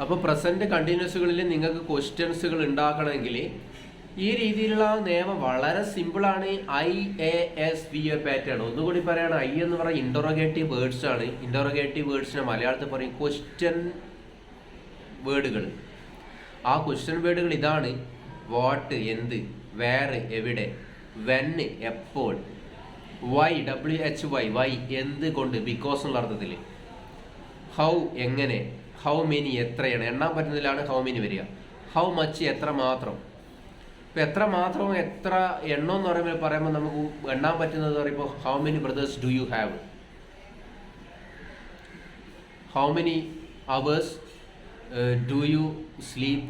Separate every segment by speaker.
Speaker 1: അപ്പോൾ പ്രസന്റ് കണ്ടിന്യൂസുകളിൽ നിങ്ങൾക്ക് ക്വസ്റ്റ്യൻസുകൾ ഉണ്ടാക്കണമെങ്കിൽ ഈ രീതിയിലുള്ള നിയമം വളരെ സിമ്പിളാണ്. IASVA pattern. ഒന്നുകൂടി പറയാണ്, ഐ എന്ന് പറയുന്ന ഇൻറ്ററോഗേറ്റീവ് വേർഡ്സ് ആണ്. ഇൻറ്ററോഗേറ്റീവ് വേർഡ്സിനെ മലയാളത്തിൽ പറയും ക്വസ്റ്റ്യൻ വേർഡുകൾ. ആ ക്വസ്റ്റ്യൻ വേർഡുകൾ ഇതാണ്: വാട്ട് എന്ത്, വേർ എവിടെ, വെൻ എപ്പോൾ, വൈ WHY വൈ എന്ത് കൊണ്ട്, ബിക്കോസ് എന്നുള്ള അർത്ഥത്തിൽ, ഹൗ എങ്ങനെ, ഹൗ മെനി എത്രയാണ്, എണ്ണാൻ പറ്റുന്നതിലാണ് ഹൗ മെനി വരിക, ഹൗ മച്ച് എത്ര മാത്രം. ഇപ്പം എത്ര മാത്രം എത്ര എണ്ണം എന്ന് പറയുമ്പോൾ നമുക്ക് എണ്ണാൻ പറ്റുന്നത് പറയുമ്പോൾ how many brothers do you have, how many hours do you sleep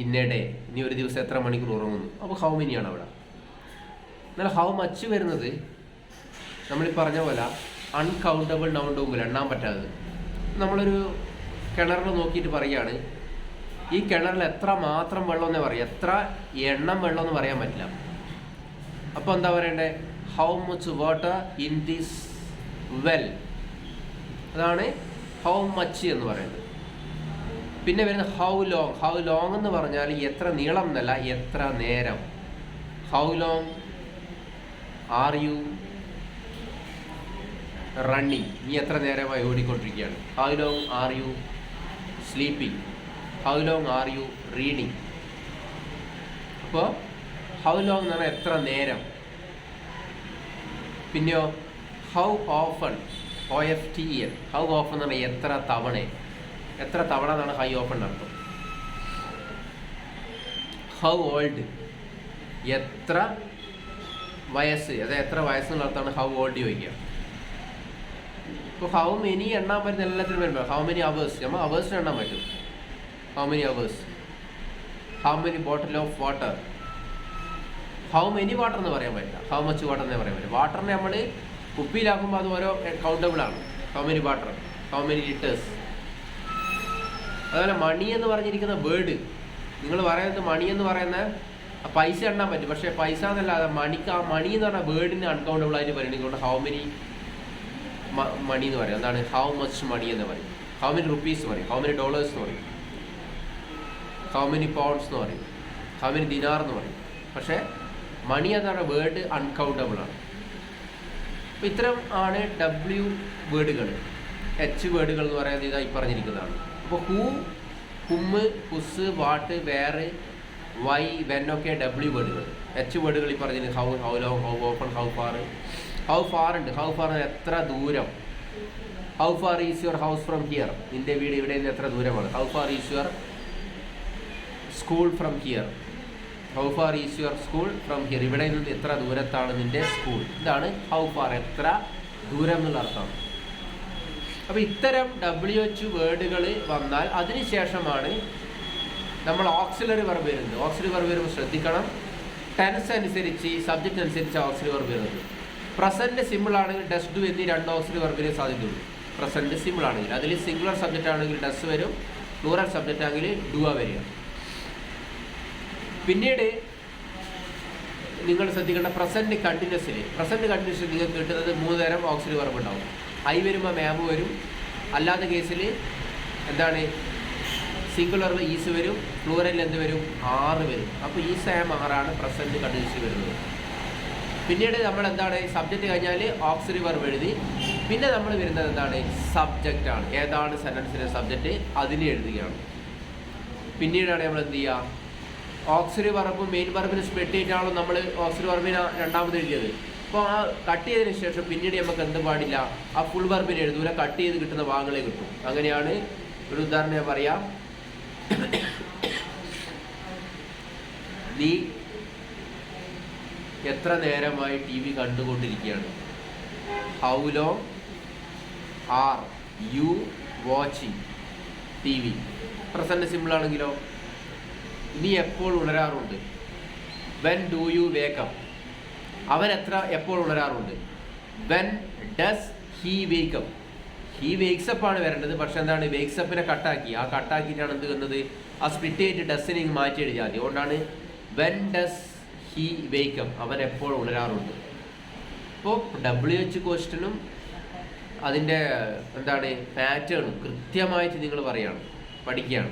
Speaker 1: in A day, ഇനി ഒരു ദിവസം എത്ര മണിക്കൂർ ഉറങ്ങുന്നു. അപ്പോൾ ഹൗ മെനിയാണ് അവിടെ. എന്നാൽ ഹൗ മച്ച് വരുന്നത് നമ്മളീ പറഞ്ഞ പോലെ അൺകൗണ്ടബിൾ നൗണിൻ്റെ മുമ്പിൽ എണ്ണാൻ പറ്റാത്തത്. നമ്മളൊരു കിണറിൽ നോക്കിയിട്ട് പറയുകയാണ്, ഈ കിണറിൽ എത്ര മാത്രം വെള്ളമെന്നേ പറയാം, എത്ര എണ്ണം വെള്ളമെന്ന് പറയാൻ പറ്റില്ല. അപ്പോൾ എന്താ പറയണ്ടേ? How much water in this well. അതാണ് ഹൗ മച്ച് എന്ന് പറയുന്നത്. പിന്നെ വരുന്നത് ഹൗ ലോങ്. ഹൗ ലോങ് എന്ന് പറഞ്ഞാൽ എത്ര നീളം എന്നല്ല, എത്ര നേരം. How long are you running, നീ എത്ര നേരമായി ഓടിക്കൊണ്ടിരിക്കുകയാണ്. How long are you sleeping, how long are you reading. അപ്പോൾ ഹൗ ലോങ് എന്ന് പറഞ്ഞാൽ എത്ര നേരം. പിന്നെയോ how often, OFTEN, how often എന്ന് പറഞ്ഞാൽ എത്ര തവണ. എത്ര തവണ എന്നാണ് ഹൈ ഓഫൺ അർത്ഥം. ഹൗ ഓൾഡ്, എത്ര വയസ്സ്, അതായത് എത്ര വയസ്സെന്നുള്ള അർത്ഥമാണ് ഹൗ ഓൾഡ് ചോദിക്കുക. ഇപ്പോൾ ഹൗ മെനി എണ്ണാൻ പറ്റുന്ന എല്ലാത്തിനും വരുമ്പോൾ ഹൗ മെനി അവേഴ്സ്, നമ്മൾ അവേഴ്സിന് എണ്ണാൻ പറ്റും. How many hours, how many bottle of water. How many water എന്ന് പറയാൻ പറ്റില്ല, ഹൗ മച്ച് വാട്ടർ എന്നേ പറയാൻ പറ്റും. വാട്ടറിനെ നമ്മൾ കുപ്പിയിലാക്കുമ്പോൾ അത് ഓരോ കൗണ്ടബിൾ ആണ്. How many water, how many litres. അതുപോലെ മണി എന്ന് പറഞ്ഞിരിക്കുന്ന വേർഡ്, നിങ്ങൾ പറയുന്നത് മണി എന്ന് പറയുന്ന പൈസ എണ്ണാൻ പറ്റും, പക്ഷേ പൈസ എന്നല്ല, മണിക്ക് ആ മണി എന്ന് പറഞ്ഞാൽ വേർഡിന് അൺകൗണ്ടബിൾ ആയിട്ട് പറയുന്നത് ഹൗ മെനി മണി എന്ന് പറയും. എന്താണ് ഹൗ മച്ച് മണി എന്ന് പറയും. ഹൗ മെനി റുപ്പീസ് എന്ന് പറയും, ഹൗ മെനി ഡോളേഴ്സ് എന്ന് പറയും, ഹൗ മെനി പൗണ്ട്സ് എന്ന് പറയും, ഹൗ മെനി ദിനാർ എന്ന് പറയും. പക്ഷേ മണി എന്ന് പറഞ്ഞ വേർഡ് അൺകൗണ്ടബിൾ ആണ്. അപ്പോൾ ഇത്തരം ആണ് W വേർഡുകൾ. H വേർഡുകൾ എന്ന് പറയുന്നത് ഇതായി പറഞ്ഞിരിക്കുന്നതാണ്. അപ്പോൾ who, whom, whose, what, where, why, when ഒക്കെ W വേർഡുകൾ. H വേർഡുകൾ ഈ പറഞ്ഞിട്ട് how, how long, how often, how far. How far ഉണ്ട്. ഹൗ ഫാർ എത്ര ദൂരം. How far is your house from here, നിൻ്റെ വീട് ഇവിടെ നിന്ന് എത്ര ദൂരമാണ്. How far is your school from here. How far is your school from here, ഇവിടെ നിന്ന് എത്ര ദൂരത്താണ് നിൻ്റെ സ്കൂൾ. ഇതാണ് ഹൗ ഫാർ, എത്ര ദൂരം എന്നുള്ള അർത്ഥമാണ്. അപ്പോൾ ഇത്തരം WH വേർഡുകൾ വന്നാൽ അതിനുശേഷമാണ് നമ്മൾ ഓക്സിലറി വെർബ് വരുന്നത്. ഓക്സിലറി വെർബ് വരുമ്പോൾ ശ്രദ്ധിക്കണം, ടെൻസ് അനുസരിച്ച്, സബ്ജക്റ്റ് അനുസരിച്ച് ഓക്സിലറി വെർബ് വരുന്നത്. പ്രസൻറ്റ് സിമ്പിൾ ആണെങ്കിൽ ഡസ് ഡു എന്നീ 2 ഓക്സിലറി വെർബിനെ സാധ്യതയുള്ളൂ. പ്രസൻറ്റ് സിമ്പിൾ ആണെങ്കിൽ അതിൽ സിംഗുലർ സബ്ജക്റ്റ് ആണെങ്കിൽ ഡസ് വരും, പ്ലൂറൽ സബ്ജക്റ്റ് ആണെങ്കിൽ ഡുവ വരിക. പിന്നീട് നിങ്ങൾ ശ്രദ്ധിക്കേണ്ട പ്രസൻറ്റ് കണ്ടിന്യൂസിൽ നിങ്ങൾക്ക് കിട്ടുന്നത് 3 തരം ഓക്സിലറി വെർബ് ഉണ്ടാവും. ഐ വരുമ്പോൾ മാം വരും, അല്ലാത്ത കേസിൽ എന്താണ് സിംഗുലർ ഈസ് വരും, പ്ലൂറലിൽ എന്ത് വരും, ആറ് വരും. അപ്പോൾ ഈ സാം ആറാണ് പ്രസൻറ്റ് കണ്ടിന്യൂസിൽ വരുന്നത്. പിന്നീട് നമ്മൾ എന്താണ് സബ്ജക്റ്റ് കഴിഞ്ഞാൽ ഓക്സിലറി വെർബ് എഴുതി, പിന്നെ നമ്മൾ വരുന്നത് എന്താണ് സബ്ജക്റ്റ് ആണ്. ഏതാണ് സെൻറ്റൻസിൻ്റെ സബ്ജക്റ്റ് അതിനെ എഴുതുകയാണ്. പിന്നീടാണ് നമ്മൾ എന്ത് ചെയ്യുക, ഓക്സിലറി വെർബും മെയിൻ വെർബിന് സ്പ്ലിറ്റ് ചെയ്തിട്ടാണല്ലോ നമ്മൾ ഓക്സിലറി വെർബിനെ രണ്ടാമത് എഴുതിയത്. അപ്പോൾ ആ കട്ട് ചെയ്തതിന് ശേഷം പിന്നീട് നമുക്ക് എന്ത് പാടില്ല, ആ ഫുൾ വെർബിനെ എഴുതൂല, കട്ട് ചെയ്ത് കിട്ടുന്ന ഭാഗങ്ങളെ കിട്ടും. അങ്ങനെയാണ്. ഒരു ഉദാഹരണം ഞാൻ പറയാം. നീ എത്ര നേരമായി TV കണ്ടുകൊണ്ടിരിക്കുകയാണ്. How long are you watching TV. Present simple ആണെങ്കിലോ, നീ എപ്പോൾ ഉണരാറുണ്ട്. വെൻ ഡു യു വേക്കപ്പ്, അവൻ എപ്പോൾ ഉണരാറുണ്ട്. When does he wake up, he wakes up ആണ് വരേണ്ടത്, പക്ഷെ എന്താണ് വേക്സപ്പിനെ കട്ടാക്കി. ആ കട്ടാക്കിയിട്ടാണ് എന്ത് വന്നത്, ആ സ്പ്ലിറ്റ് ചെയ്തിട്ട് ഡസ്സിനെ മാറ്റി എഴുതിയാൽ മതി. അതുകൊണ്ടാണ് വെൻ ഡസ് ഹീ വേക്കപ്പ്, അവൻ എപ്പോൾ ഉണരാറുണ്ട്. ഇപ്പോൾ WH ക്വസ്റ്റ്യനും അതിൻ്റെ എന്താണ് പാറ്റേണും കൃത്യമായിട്ട് നിങ്ങൾ പറയുകയാണ്. പഠിക്കുകയാണ്.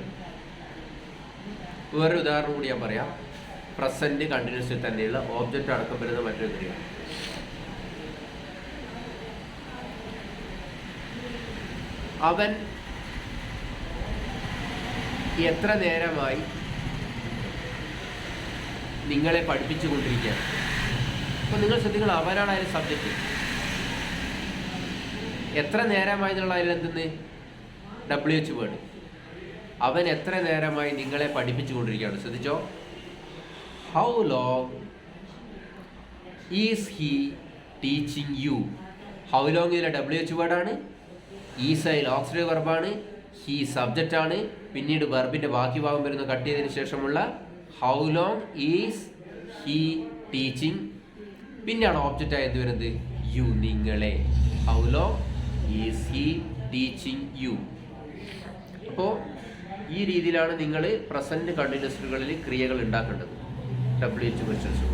Speaker 1: വേറൊരു ഉദാഹരണം കൂടി ഞാൻ പറയാം. പ്രസന്റ് കണ്ടിന്യൂസിൽ തന്നെയുള്ള ഓബ്ജക്റ്റ് അടക്കം വരുന്ന മറ്റൊരു ക്രിയ. അവൻ എത്ര നേരമായി നിങ്ങളെ പഠിപ്പിച്ചു കൊണ്ടിരിക്കുകയാണ്. അപ്പോൾ നിങ്ങൾ ശ്രദ്ധിക്കണം, അവനാണ് അതിൽ സബ്ജക്റ്റ്. എത്ര നേരമായി എന്നുള്ള അതിൽ എന്തെന്ന് WH വേർഡ്. അവൻ എത്ര നേരമായി നിങ്ങളെ പഠിപ്പിച്ചു കൊണ്ടിരിക്കുകയാണ്. ശ്രദ്ധിച്ചോ, how long is he teaching you. How long ഇതിലെ WH വേർഡാണ്, ഈസ് അതിൽ ഓക്സിലറി വെർബാണ്, ഹി സബ്ജക്റ്റ് ആണ്, പിന്നീട് വെർബിൻ്റെ ബാക്കി ഭാഗം വരുന്ന കട്ട് ചെയ്തതിന് ശേഷമുള്ള how long is he teaching, പിന്നെയാണ് ഓബ്ജക്റ്റ് ആയത് വരുന്നത് യു, നിങ്ങളെ. How long is he teaching you. അപ്പോൾ ഈ രീതിയിലാണ് നിങ്ങൾ പ്രസന്റ് കണ്ടിന്യൂസുകളിൽ ക്രിയകൾ ഉണ്ടാക്കേണ്ടത്. WH questions.